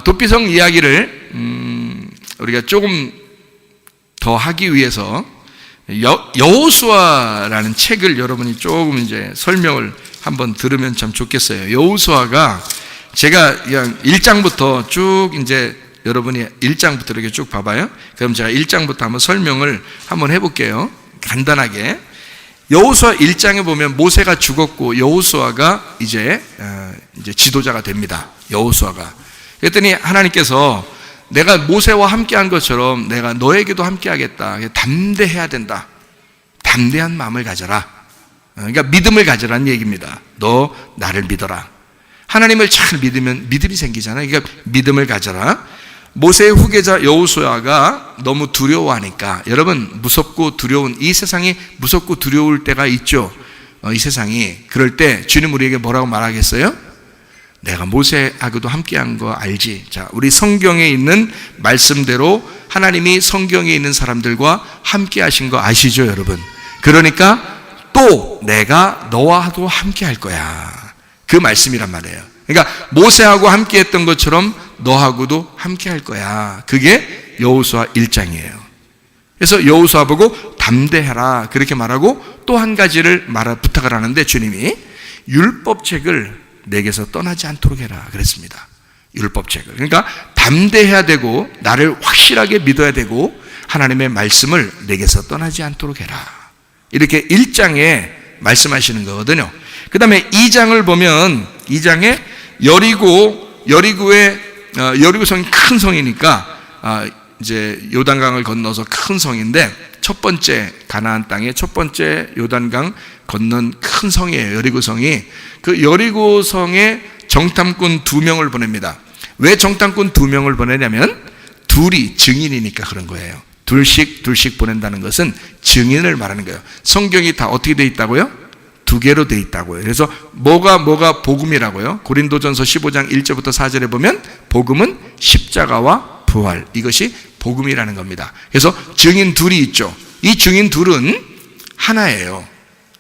도피성 이야기를 우리가 조금 더 하기 위해서 여호수아라는 책을 여러분이 조금 이제 설명을 한번 들으면 참 좋겠어요. 여호수아가 제가 그냥 1장부터 쭉 이제 여러분이 1장부터 이렇게 쭉 봐봐요. 그럼 제가 1장부터 한번 설명을 한번 해볼게요. 간단하게. 여호수아 1장에 보면 모세가 죽었고 여호수아가 이제 지도자가 됩니다. 여호수아가. 그랬더니 하나님께서 내가 모세와 함께한 것처럼 내가 너에게도 함께하겠다. 담대해야 된다. 담대한 마음을 가져라. 그러니까 믿음을 가져라는 얘기입니다. 너 나를 믿어라. 하나님을 잘 믿으면 믿음이 생기잖아요. 그러니까 믿음을 가져라. 모세의 후계자 여호수아가 너무 두려워하니까, 여러분 무섭고 두려운 이 세상이 무섭고 두려울 때가 있죠. 이 세상이. 그럴 때 주님 우리에게 뭐라고 말하겠어요? 내가 모세하고도 함께한 거 알지? 자, 우리 성경에 있는 말씀대로 하나님이 성경에 있는 사람들과 함께 하신 거 아시죠, 여러분? 그러니까 또 내가 너와도 함께 할 거야. 그 말씀이란 말이에요. 그러니까 모세하고 함께 했던 것처럼 너하고도 함께 할 거야. 그게 여호수아 1장이에요. 그래서 여호수아 보고 담대해라 그렇게 말하고 또 한 가지를 부탁을 하는데 주님이 율법책을 내게서 떠나지 않도록 해라 그랬습니다. 율법책을. 그러니까 담대해야 되고 나를 확실하게 믿어야 되고 하나님의 말씀을 내게서 떠나지 않도록 해라. 이렇게 1장에 말씀하시는 거거든요. 그 다음에 2장을 보면 2장에 여리고성이 큰 성이니까 이제 요단강을 건너서 큰 성인데 첫 번째 가나안 땅의 첫 번째 요단강 건넌 큰 성이에요. 여리고성이. 그 여리고성에 정탐꾼 2명을 보냅니다. 왜 정탐꾼 2명을 보내냐면 둘이 증인이니까 그런 거예요. 둘씩 보낸다는 것은 증인을 말하는 거예요. 성경이 다 어떻게 돼 있다고요? 2개로 돼 있다고요. 그래서 뭐가 복음이라고요? 고린도전서 15장 1절부터 4절에 보면 복음은 십자가와 부활, 이것이 복음이라는 겁니다. 그래서 증인 둘이 있죠. 이 증인 둘은 하나예요.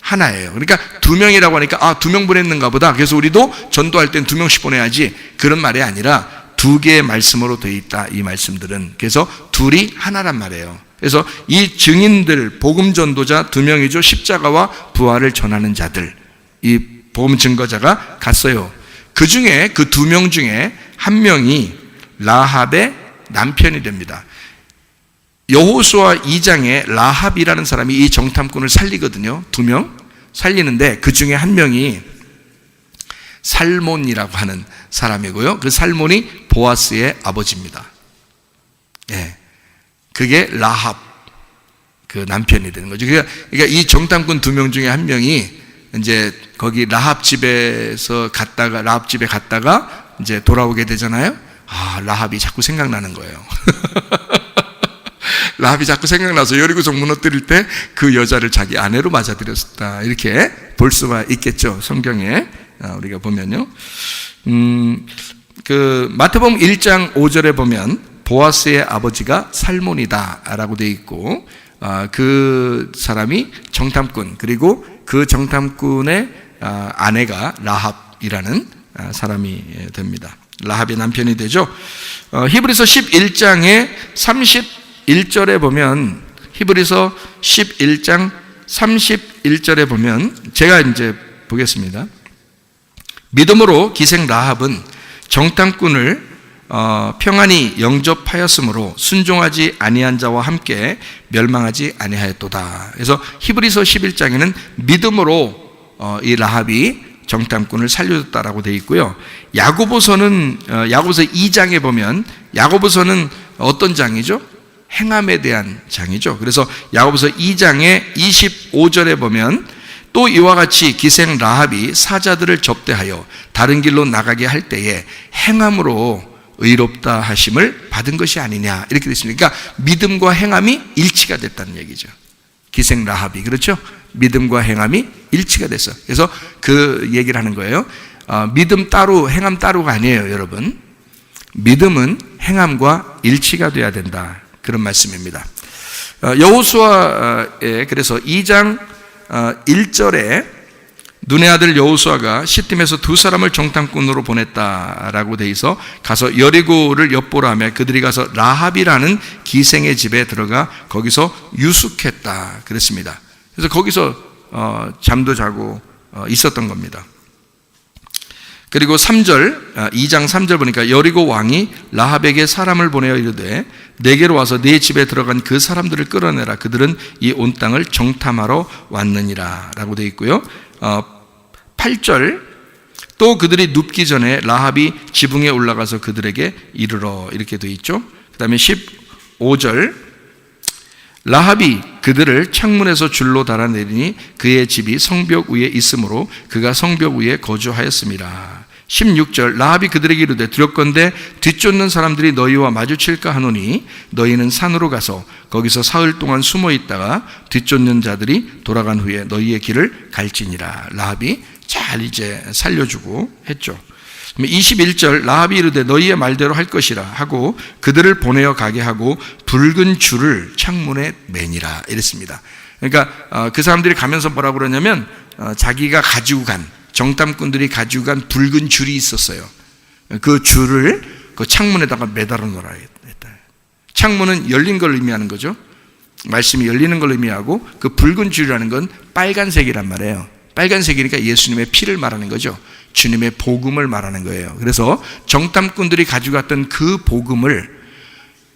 그러니까 2명이라고 하니까 2명 보냈는가 보다. 그래서 우리도 전도할 땐 2명씩 보내야지. 그런 말이 아니라 2개의 말씀으로 되어 있다. 이 말씀들은. 그래서 둘이 하나란 말이에요. 그래서 이 증인들, 복음 전도자 2명이죠. 십자가와 부활을 전하는 자들, 이 복음 증거자가 갔어요. 그 중에 그 2명 중에 한 명이 라합의 남편이 됩니다. 여호수아 2장에 라합이라는 사람이 이 정탐꾼을 살리거든요. 2명 살리는데 그 중에 한 명이 살몬이라고 하는 사람이고요. 그 살몬이 보아스의 아버지입니다. 예. 그게 라합, 그 남편이 되는 거죠. 그러니까 이 정탐꾼 2명 중에 한 명이 이제 거기 라합 집에 갔다가 이제 돌아오게 되잖아요. 라합이 자꾸 생각나는 거예요. 라합이 자꾸 생각나서 여리고성 무너뜨릴 때 그 여자를 자기 아내로 맞아들였다. 이렇게 볼 수가 있겠죠. 성경에 우리가 보면요. 그 마태복음 1장 5절에 보면 보아스의 아버지가 살몬이다 라고 되어 있고, 그 사람이 정탐꾼, 그리고 그 정탐꾼의 아내가 라합이라는 사람이 됩니다. 라합의 남편이 되죠. 히브리서 11장에 31절에 보면, 히브리서 11장 31절에 보면, 제가 이제 보겠습니다. 믿음으로 기생 라합은 정탐꾼을 평안히 영접하였으므로 순종하지 아니한 자와 함께 멸망하지 아니하였도다. 그래서 히브리서 11장에는 믿음으로 이 라합이 정탐꾼을 살려줬다라고 되어 있고요. 야고보서 2장에 보면, 야고보서는 어떤 장이죠? 행함에 대한 장이죠. 그래서 야고보서 2장의 25절에 보면 또 이와 같이 기생 라합이 사자들을 접대하여 다른 길로 나가게 할 때에 행함으로 의롭다 하심을 받은 것이 아니냐, 이렇게 되어 있습니다. 그러니까 믿음과 행함이 일치가 됐다는 얘기죠. 기생 라합이, 그렇죠? 믿음과 행함이 일치가 됐어. 그래서 그 얘기를 하는 거예요. 믿음 따로 행함 따로가 아니에요, 여러분. 믿음은 행함과 일치가 돼야 된다, 그런 말씀입니다. 여호수아의 그래서 2장 1절에 눈의 아들 여호수아가 시팀에서 두 사람을 정탐꾼으로 보냈다라고 돼 있어 가서 여리고를 엿보라 하며 그들이 가서 라합이라는 기생의 집에 들어가 거기서 유숙했다 그랬습니다. 그래서 거기서 잠도 자고 있었던 겁니다. 그리고 3절, 2장 3절 보니까 여리고 왕이 라합에게 사람을 보내어 이르되 내게로 와서 네 집에 들어간 그 사람들을 끌어내라. 그들은 이 온 땅을 정탐하러 왔느니라 라고 되어 있고요. 8절, 또 그들이 눕기 전에 라합이 지붕에 올라가서 그들에게 이르러 이렇게 되어 있죠. 그 다음에 15절, 라합이 그들을 창문에서 줄로 달아내리니 그의 집이 성벽 위에 있으므로 그가 성벽 위에 거주하였습니다. 16절, 라합이 그들에게 이르되 두렵건대 뒤쫓는 사람들이 너희와 마주칠까 하노니 너희는 산으로 가서 거기서 사흘 동안 숨어 있다가 뒤쫓는 자들이 돌아간 후에 너희의 길을 갈지니라. 라합이 잘 이제 살려주고 했죠. 21절, 라합이 이르되 너희의 말대로 할 것이라 하고 그들을 보내어 가게 하고 붉은 줄을 창문에 매니라 이랬습니다. 그러니까 그 사람들이 가면서 뭐라고 그러냐면 자기가 가지고 간, 정탐꾼들이 가지고 간 붉은 줄이 있었어요. 그 줄을 그 창문에다가 매달아 놓으라 했다. 창문은 열린 걸 의미하는 거죠. 말씀이 열리는 걸 의미하고 그 붉은 줄이라는 건 빨간색이란 말이에요. 빨간색이니까 예수님의 피를 말하는 거죠. 주님의 복음을 말하는 거예요. 그래서 정탐꾼들이 가지고 갔던 그 복음을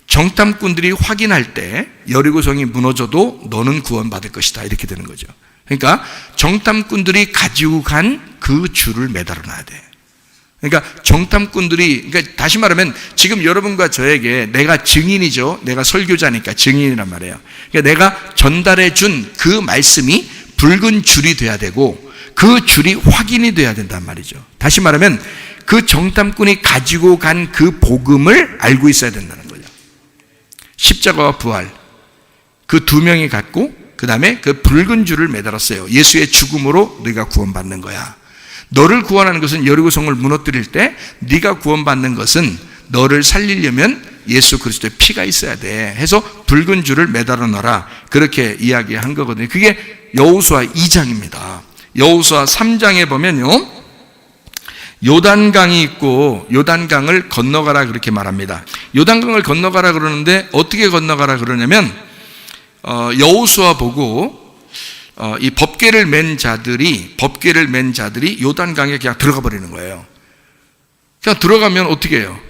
정탐꾼들이 확인할 때 여리고성이 무너져도 너는 구원받을 것이다 이렇게 되는 거죠. 그러니까 정탐꾼들이 가지고 간 그 줄을 매달아 놔야 돼. 그러니까 정탐꾼들이, 그러니까 다시 말하면 지금 여러분과 저에게 내가 증인이죠. 내가 설교자니까 증인이란 말이에요. 그러니까 내가 전달해 준 그 말씀이 붉은 줄이 돼야 되고 그 줄이 확인이 돼야 된단 말이죠. 다시 말하면 그 정탐꾼이 가지고 간 그 복음을 알고 있어야 된다는 거죠. 십자가와 부활, 그 두 명이 갖고 그 다음에 그 붉은 줄을 매달았어요. 예수의 죽음으로 네가 구원받는 거야. 너를 구원하는 것은 여리고성을 무너뜨릴 때 네가 구원받는 것은 너를 살리려면 예수 그리스도의 피가 있어야 돼 해서 붉은 줄을 매달아 놔라 그렇게 이야기한 거거든요. 그게 여호수아 2장입니다. 여호수아 3장에 보면요, 요단강이 있고 요단강을 건너가라 그렇게 말합니다. 요단강을 건너가라 그러는데 어떻게 건너가라 그러냐면 여호수아 보고 이 법궤를 맨 자들이 요단강에 그냥 들어가 버리는 거예요. 그냥 들어가면 어떻게 해요?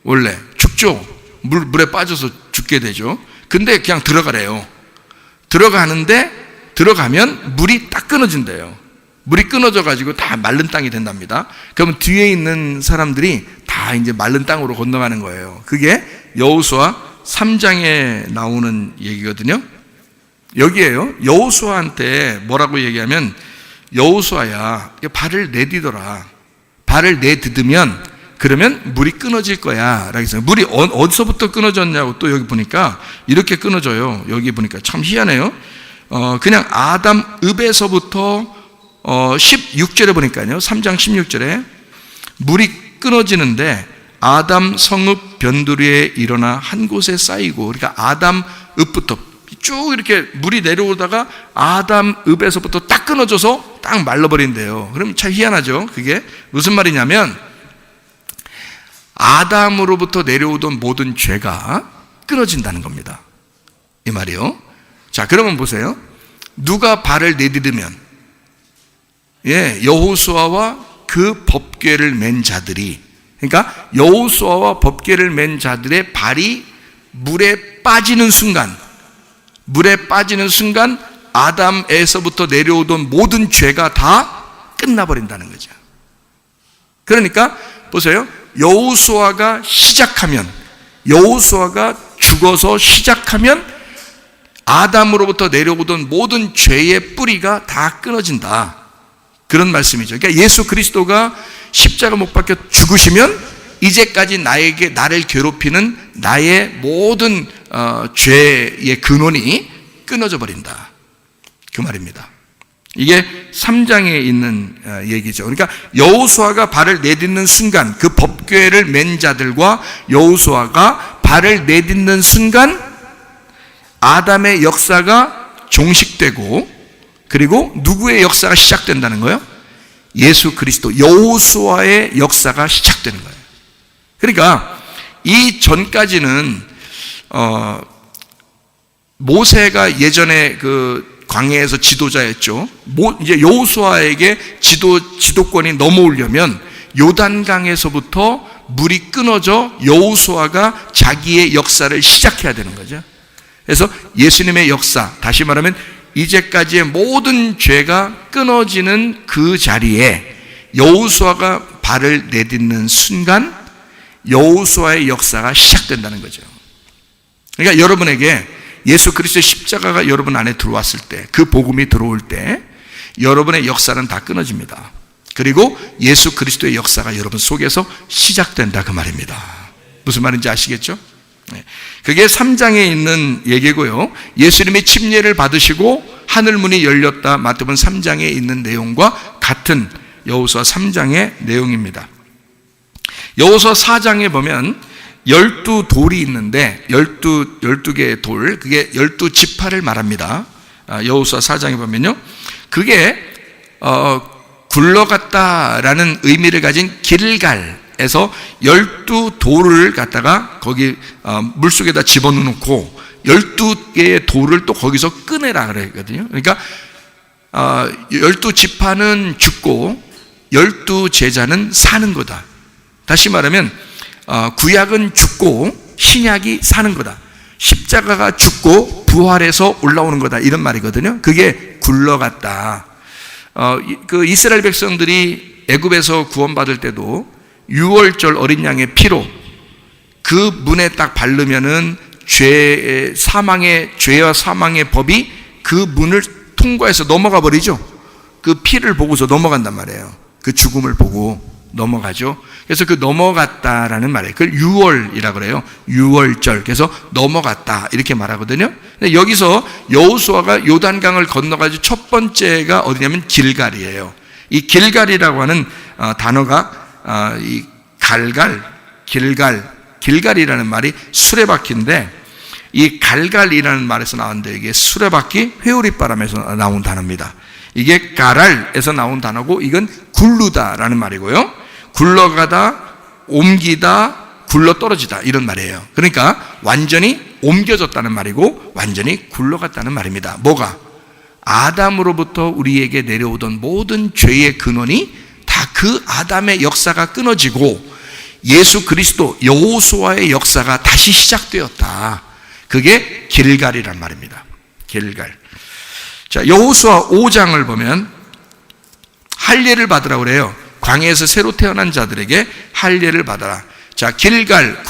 원래 죽죠. 물에 빠져서 죽게 되죠. 근데 그냥 들어가래요. 들어가면 물이 딱 끊어진대요. 물이 끊어져 가지고 다 마른 땅이 된답니다. 그러면 뒤에 있는 사람들이 다 이제 마른 땅으로 건너가는 거예요. 그게 여호수아 3장에 나오는 얘기거든요. 여기에요. 여호수아한테 뭐라고 얘기하면 여호수아야 발을 내디뎌라. 발을 내딛으면 그러면 물이 끊어질 거야 라고 했어요. 물이 어디서부터 끊어졌냐고 또 여기 보니까 이렇게 끊어져요. 여기 보니까 참 희한해요. 그냥 아담 읍에서부터 16절에 보니까요. 3장 16절에 물이 끊어지는데 아담 성읍 변두리에 일어나 한 곳에 쌓이고, 그러니까 아담 읍부터 쭉 이렇게 물이 내려오다가 아담 읍에서부터 딱 끊어져서 딱 말라버린대요. 그럼 참 희한하죠. 그게 무슨 말이냐면 아담으로부터 내려오던 모든 죄가 끊어진다는 겁니다. 이 말이요. 자, 그러면 보세요. 누가 발을 내디디면 여호수아와 그 법궤를 맨 자들이, 그러니까 여호수아와 법궤를 맨 자들의 발이 물에 빠지는 순간 아담에서부터 내려오던 모든 죄가 다 끝나버린다는 거죠. 그러니까 보세요. 여호수아가 죽어서 시작하면 아담으로부터 내려오던 모든 죄의 뿌리가 다 끊어진다. 그런 말씀이죠. 그러니까 예수 그리스도가 십자가 못 박혀 죽으시면 이제까지 나를 괴롭히는 나의 모든 죄의 근원이 끊어져 버린다. 그 말입니다. 이게 3장에 있는 얘기죠. 그러니까 여호수아가 발을 내딛는 순간, 그 법궤를 맨 자들과 여호수아가 발을 내딛는 순간 아담의 역사가 종식되고, 그리고 누구의 역사가 시작된다는 거예요? 예수 그리스도 여호수아의 역사가 시작되는 거예요. 그러니까 이 전까지는 모세가 예전에 그 광야에서 지도자였죠. 이제 여호수아에게 지도권이 넘어오려면 요단강에서부터 물이 끊어져 여호수아가 자기의 역사를 시작해야 되는 거죠. 그래서 예수님의 역사, 다시 말하면 이제까지의 모든 죄가 끊어지는 그 자리에 여호수아가 발을 내딛는 순간 여호수아의 역사가 시작된다는 거죠. 그러니까 여러분에게 예수 그리스도의 십자가가 여러분 안에 들어왔을 때, 그 복음이 들어올 때 여러분의 역사는 다 끊어집니다. 그리고 예수 그리스도의 역사가 여러분 속에서 시작된다, 그 말입니다. 무슨 말인지 아시겠죠? 그게 3장에 있는 얘기고요. 예수님이 침례를 받으시고 하늘문이 열렸다, 마태복음 3장에 있는 내용과 같은 여호수아 3장의 내용입니다. 여호수아 4장에 보면 12돌이 있는데 12개의 돌, 그게 12지파를 말합니다. 여호수아 4장에 보면요, 그게 굴러갔다라는 의미를 가진 길갈에서 12돌을 갖다가 거기 물속에다 집어넣고 12개의 돌을 또 거기서 꺼내라 그랬거든요. 그러니까 12지파는 죽고 12제자는 사는 거다. 다시 말하면 구약은 죽고 신약이 사는 거다. 십자가가 죽고 부활해서 올라오는 거다, 이런 말이거든요. 그게 굴러갔다. 그 이스라엘 백성들이 애굽에서 구원받을 때도 유월절 어린 양의 피로 그 문에 딱 바르면은 죄와 사망의 법이 그 문을 통과해서 넘어가 버리죠. 그 피를 보고서 넘어간단 말이에요. 그 죽음을 보고 넘어가죠. 그래서 그 넘어갔다라는 말이에요. 그걸 유월이라고 그래요. 유월절. 그래서 넘어갔다, 이렇게 말하거든요. 근데 여기서 여호수아가 요단강을 건너가지고 첫 번째가 어디냐면 길갈이에요. 이 길갈이라고 하는 단어가 이 길갈이라는 말이 수레바퀴인데, 이 갈갈이라는 말에서 나왔는데 이게 수레바퀴 회오리바람에서 나온 단어입니다. 이게 가랄에서 나온 단어고, 이건 굴르다라는 말이고요. 굴러가다, 옮기다, 굴러 떨어지다, 이런 말이에요. 그러니까 완전히 옮겨졌다는 말이고 완전히 굴러갔다는 말입니다. 뭐가? 아담으로부터 우리에게 내려오던 모든 죄의 근원이 다 그 아담의 역사가 끊어지고 예수 그리스도 여호수아의 역사가 다시 시작되었다. 그게 길갈이란 말입니다. 길갈. 자, 여호수아 5장을 보면 할례를 받으라고 그래요. 광야에서 새로 태어난 자들에게 할례를 받아라. 자, 길갈,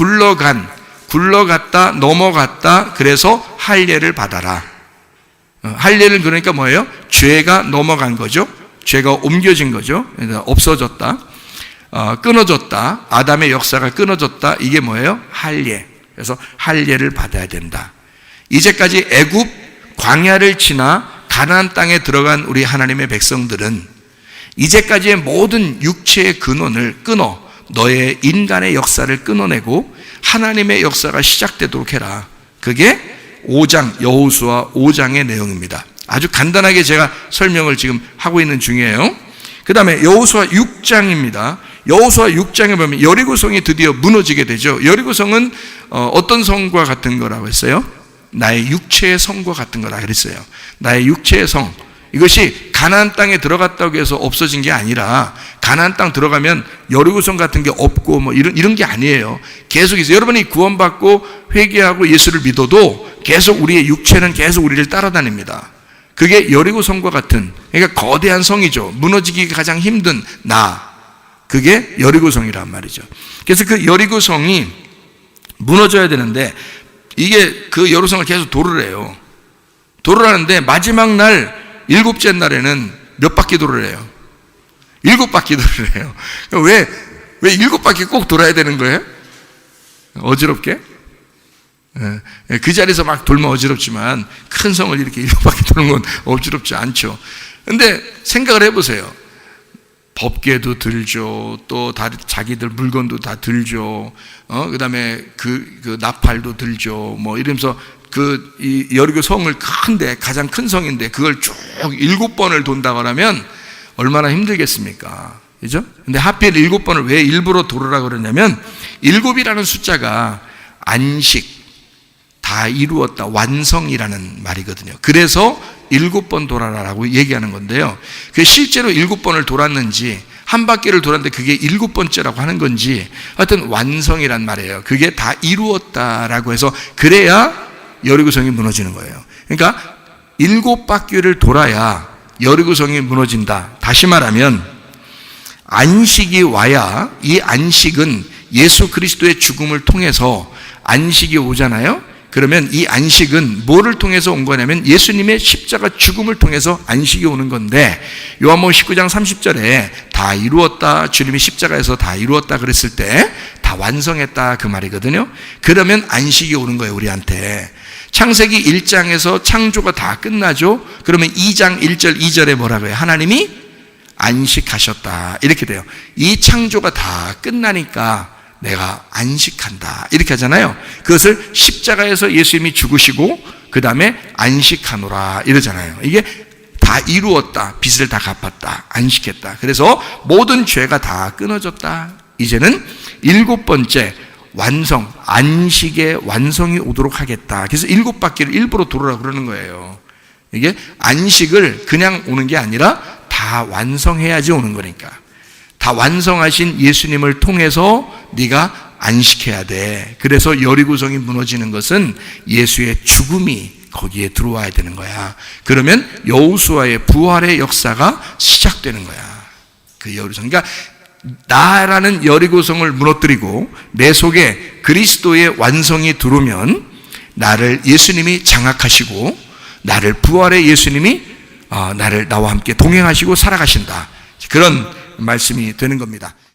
굴러갔다, 넘어갔다, 그래서 할례를 받아라. 할례를 그러니까 뭐예요? 죄가 넘어간 거죠. 죄가 옮겨진 거죠. 없어졌다, 끊어졌다, 아담의 역사가 끊어졌다, 이게 뭐예요? 할례. 그래서 할례를 받아야 된다. 이제까지 애굽 광야를 지나 가나안 땅에 들어간 우리 하나님의 백성들은 이제까지의 모든 육체의 근원을 끊어 너의 인간의 역사를 끊어내고 하나님의 역사가 시작되도록 해라. 그게 5장, 여호수아 5장의 내용입니다. 아주 간단하게 제가 설명을 지금 하고 있는 중이에요. 그 다음에 여호수아 6장입니다. 여호수아 6장에 보면 여리고성이 드디어 무너지게 되죠. 여리고성은 어떤 성과 같은 거라고 했어요? 나의 육체의 성과 같은 거라 그랬어요. 나의 육체의 성. 이것이 가나안 땅에 들어갔다고 해서 없어진 게 아니라, 가나안 땅 들어가면 여리고성 같은 게 없고 뭐 이런 게 아니에요. 계속 있어요. 여러분이 구원받고 회개하고 예수를 믿어도 계속 우리의 육체는 계속 우리를 따라다닙니다. 그게 여리고성과 같은, 그러니까 거대한 성이죠. 무너지기가 가장 힘든 그게 여리고성이란 말이죠. 그래서 그 여리고성이 무너져야 되는데, 이게 그 여리고성을 계속 도를 해요. 도를 하는데 마지막 날 7째 날에는 몇 바퀴 도를 해요? 7바퀴 도를 해요. 왜 7바퀴 꼭 돌아야 되는 거예요? 어지럽게? 그 자리에서 막 돌면 어지럽지만 큰 성을 이렇게 7바퀴 도는 건 어지럽지 않죠. 근데 생각을 해보세요. 법궤도 들죠. 또 자기들 물건도 다 들죠. 그 다음에 그 나팔도 들죠. 뭐 이러면서 이 여리고 성을 큰데, 가장 큰 성인데 그걸 쭉 7번을 돈다고 하면 얼마나 힘들겠습니까? 그죠? 근데 하필 7번을 왜 일부러 돌으라고 그러냐면 7이라는 숫자가 안식, 다 이루었다, 완성이라는 말이거든요. 그래서 7번 돌아라라고 얘기하는 건데요. 그 실제로 7번을 돌았는지 한 바퀴를 돌았는데 그게 7번째라고 하는 건지 하여튼 완성이란 말이에요. 그게 다 이루었다라고 해서 그래야 여리고성이 무너지는 거예요. 그러니까 7바퀴를 돌아야 여리고성이 무너진다. 다시 말하면 안식이 와야, 이 안식은 예수 그리스도의 죽음을 통해서 안식이 오잖아요. 그러면 이 안식은 뭐를 통해서 온 거냐면 예수님의 십자가 죽음을 통해서 안식이 오는 건데, 요한복음 19장 30절에 다 이루었다, 주님이 십자가에서 다 이루었다 그랬을 때 다 완성했다 그 말이거든요. 그러면 안식이 오는 거예요, 우리한테. 창세기 1장에서 창조가 다 끝나죠. 그러면 2장 1절 2절에 뭐라고 해요? 하나님이 안식하셨다 이렇게 돼요. 이 창조가 다 끝나니까 내가 안식한다 이렇게 하잖아요. 그것을 십자가에서 예수님이 죽으시고 그 다음에 안식하노라 이러잖아요. 이게 다 이루었다, 빚을 다 갚았다, 안식했다. 그래서 모든 죄가 다 끊어졌다. 이제는 7번째 완성, 안식의 완성이 오도록 하겠다. 그래서 7바퀴를 일부러 돌으라고 그러는 거예요. 이게 안식을 그냥 오는 게 아니라 다 완성해야지 오는 거니까. 다 완성하신 예수님을 통해서 네가 안식해야 돼. 그래서 여리고성이 무너지는 것은 예수의 죽음이 거기에 들어와야 되는 거야. 그러면 여호수아의 부활의 역사가 시작되는 거야. 그 여리고성. 그러니까 나라는 여리고성을 무너뜨리고 내 속에 그리스도의 완성이 들어오면 나를 예수님이 장악하시고 나를 부활의 예수님이 나와 함께 동행하시고 살아가신다. 그런 말씀이 되는 겁니다.